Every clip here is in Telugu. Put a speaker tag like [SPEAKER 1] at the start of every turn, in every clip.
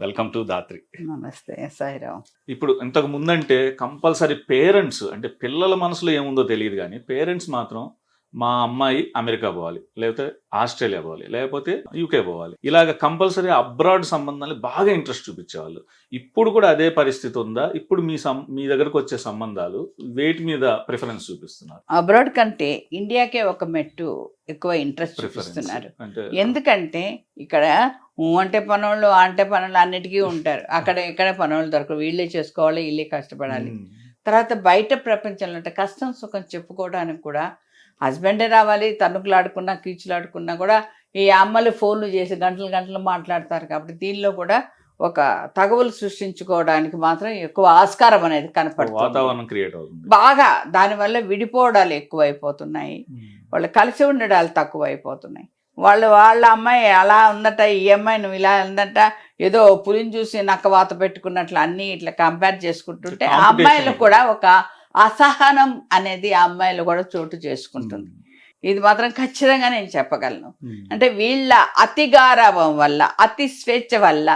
[SPEAKER 1] Welcome to Dhatri.
[SPEAKER 2] నమస్తే సాయిరామ్.
[SPEAKER 1] ఇప్పుడు ఇంతకు ముందంటే కంపల్సరీ పేరెంట్స్ అంటే పిల్లల మనసులో ఏముందో తెలియదు కానీ పేరెంట్స్ మాత్రం మా అమ్మాయి అమెరికా పోవాలి, లేకపోతే ఆస్ట్రేలియా పోవాలి, లేకపోతే యూకే పోవాలి, ఇలాగ కంపల్సరీ అబ్రాడ్ సంబంధాలు బాగా ఇంట్రెస్ట్ చూపించేవాళ్ళు. ఇప్పుడు కూడా అదే పరిస్థితి ఉందా? ఇప్పుడు మీ దగ్గరకు వచ్చే సంబంధాలు వేటి మీద ప్రిఫరెన్స్ చూపిస్తున్నారు?
[SPEAKER 2] అబ్రాడ్ కంటే ఇండియాకే ఒక మెట్టు ఎక్కువ ఇంట్రెస్ట్ చూపిస్తున్నారు.
[SPEAKER 1] అంటే
[SPEAKER 2] ఎందుకంటే ఇక్కడ అంటే పనులు అంటే పనులు అన్నిటికీ ఉంటారు. అక్కడ ఇక్కడ పనులు దొరకవు, వీళ్ళే చేసుకోవాలి, వీళ్ళే కష్టపడాలి. తర్వాత బయట ప్రపంచంలో అంటే కష్టం సుఖం చెప్పుకోవడానికి కూడా హస్బెండే రావాలి. తణుకులాడుకున్నా కీచులాడుకున్నా కూడా ఈ అమ్మలు ఫోన్లు చేసి గంటలు గంటలు మాట్లాడతారు. కాబట్టి దీనిలో కూడా ఒక తగవులు సృష్టించుకోవడానికి మాత్రం ఎక్కువ ఆస్కారం అనేది కనపడుతుంది,
[SPEAKER 1] వాతావరణం క్రియేట్ అవుతుంది
[SPEAKER 2] బాగా. దానివల్ల విడిపోవడాలు ఎక్కువైపోతున్నాయి, వాళ్ళు కలిసి ఉండడాలు తక్కువ అయిపోతున్నాయి. వాళ్ళ అమ్మాయి అలా ఉందట, ఈ అమ్మాయి నువ్వు ఇలా ఉందట, ఏదో పులిని చూసి నక్కవాత పెట్టుకున్నట్లు అన్నీ ఇట్లా కంపేర్ చేసుకుంటుంటే ఆ అమ్మాయిలు కూడా ఒక అసహనం అనేది ఆ అమ్మాయిలు కూడా చోటు చేసుకుంటుంది. ఇది మాత్రం ఖచ్చితంగా నేను చెప్పగలను. అంటే వీళ్ళ అతి గారాభం వల్ల, అతి స్వేచ్ఛ వల్ల,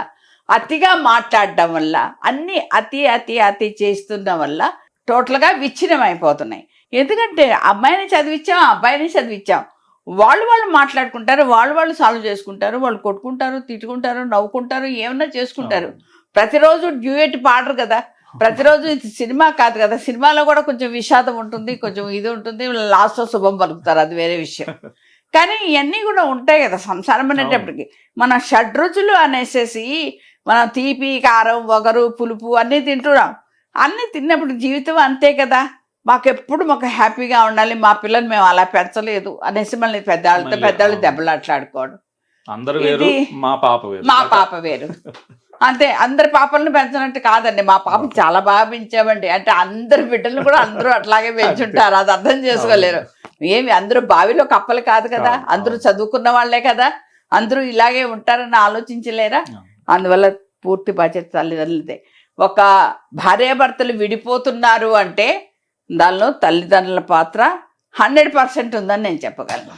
[SPEAKER 2] అతిగా మాట్లాడడం వల్ల, అన్ని అతి అతి అతి చేస్తున్న వల్ల టోటల్గా విచ్ఛిన్నం అయిపోతున్నాయి. ఎందుకంటే అమ్మాయిని చదివించాం, అబ్బాయిని చదివించాం, వాళ్ళు మాట్లాడుకుంటారు, వాళ్ళు సాల్వ్ చేసుకుంటారు, వాళ్ళు కొట్టుకుంటారు, తిట్టుకుంటారు, నవ్వుకుంటారు, ఏమన్నా చేసుకుంటారు. ప్రతిరోజు డ్యూయట్ పాడరు కదా, ప్రతిరోజు ఇది సినిమా కాదు కదా. సినిమాలో కూడా కొంచెం విషాదం ఉంటుంది, కొంచెం ఇది ఉంటుంది, లాస్ట్లో శుభం పలుకుతారు, అది వేరే విషయం. కానీ ఇవన్నీ కూడా ఉంటాయి కదా సంసారం అనేటప్పటికి. మన షడ్రుచులు అనేసేసి మనం తీపి, కారం, వగరు, పులుపు అన్నీ తింటున్నాం. అన్నీ తిన్నప్పుడు జీవితం అంతే కదా. మాకు హ్యాపీగా ఉండాలి, మా పిల్లలు మేము అలా పెంచలేదు అనేసి మళ్ళీ పెద్దవాళ్ళు దెబ్బలాట్లాడుకోవడం.
[SPEAKER 1] ఇది
[SPEAKER 2] మా పాప వేరు అంతే. అందరి పాపలను పెంచినట్టు కాదండి, మా పాప చాలా బాగా పెంచామండి అంటే అందరి బిడ్డలను కూడా అందరూ అట్లాగే పెంచుంటారు. అది అర్థం చేసుకోలేరు. ఏమి అందరూ బావిలో కప్పలు కాదు కదా, అందరూ చదువుకున్న వాళ్లే కదా, అందరూ ఇలాగే ఉంటారని ఆలోచించలేరా? అందువల్ల పూర్తి బాధ్యత తల్లిదండ్రులదే. ఒక భార్యాభర్తలు విడిపోతున్నారు అంటే దానిలో తల్లిదండ్రుల పాత్ర 100% ఉందని నేను చెప్పగలను.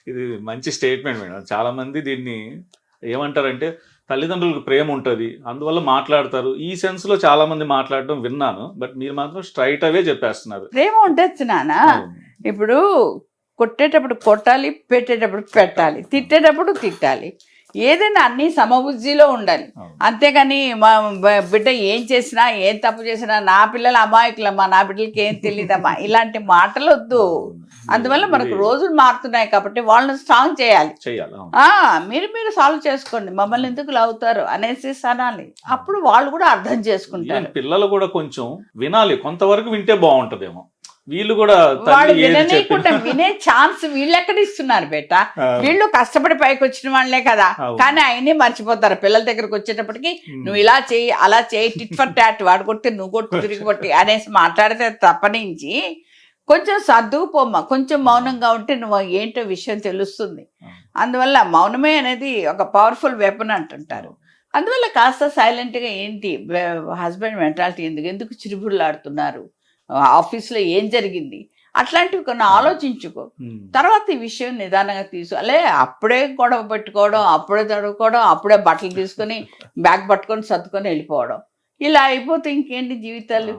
[SPEAKER 1] ఇది మంచి స్టేట్మెంట్ మేడం. చాలా మంది దీన్ని ఏమంటారంటే తల్లిదండ్రులకు ప్రేమ ఉంటుంది, అందువల్ల మాట్లాడతారు. ఈ సెన్స్ లో చాలా మంది మాట్లాడడం విన్నాను. బట్ మీరు మాత్రం స్ట్రైట్ అవే చెప్పేస్తున్నారు.
[SPEAKER 2] ప్రేమ ఉండొచ్చు నాన్న. ఇప్పుడు కొట్టేటప్పుడు కొట్టాలి, పెట్టేటప్పుడు పెట్టాలి, తిట్టేటప్పుడు తిట్టాలి, ఏదైనా అన్ని సమబుద్ధిలో ఉండాలి. అంతేగాని మా బిడ్డ ఏం చేసినా, ఏం తప్పు చేసినా, నా పిల్లలు అమాయకులమ్మా, నా బిడ్డలకి ఏం తెలియదమ్మా, ఇలాంటి మాటలు వద్దు. అందువల్ల మనకు రోజులు మారుతున్నాయి కాబట్టి వాళ్ళని స్ట్రాంగ్ చేయాలి. మీరు సాల్వ్ చేసుకోండి, మమ్మల్ని ఎందుకు లావుతారు అనేసి అనాలి. అప్పుడు వాళ్ళు కూడా అర్థం చేసుకుంటారు.
[SPEAKER 1] పిల్లలు కూడా కొంచెం వినాలి, కొంతవరకు వింటే బాగుంటదేమో. వీళ్ళు కూడా
[SPEAKER 2] వాళ్ళు విననీయకుండా వినే ఛాన్స్ వీళ్ళు ఎక్కడ ఇస్తున్నారు బేట? వీళ్ళు కష్టపడి పైకి వచ్చిన వాళ్ళే కదా. కానీ ఆయనే మర్చిపోతారు పిల్లల దగ్గరకు వచ్చేటప్పటికి. నువ్వు ఇలా చేయి, అలా చేయి, టిట్ ఫర్ టాట్, వాడు కొట్టి నువ్వు కొట్టి తిరిగి కొట్టి అనేసి మాట్లాడితే తప్పనించి కొంచెం సర్దుకుపోమ్మా, కొంచెం మౌనంగా ఉంటే నువ్వు ఏంటో విషయం తెలుస్తుంది. అందువల్ల మౌనమే అనేది ఒక పవర్ఫుల్ వెపన్ అంటుంటారు. అందువల్ల కాస్త సైలెంట్గా ఏంటి హస్బెండ్ మెంటాలిటీ ఎందుకు చిరుబుర్లాడుతున్నారు, ఆఫీస్లో ఏం జరిగింది, అట్లాంటివి కొన్ని ఆలోచించుకో. తర్వాత ఈ విషయం నిదానంగా అప్పుడే గొడవ పెట్టుకోవడం, అప్పుడే తడుకోవడం, అప్పుడే బట్టలు తీసుకొని బ్యాగ్ పట్టుకొని సర్దుకొని వెళ్ళిపోవడం, ఇలా అయిపోతే ఇంకేంటి జీవితాలు?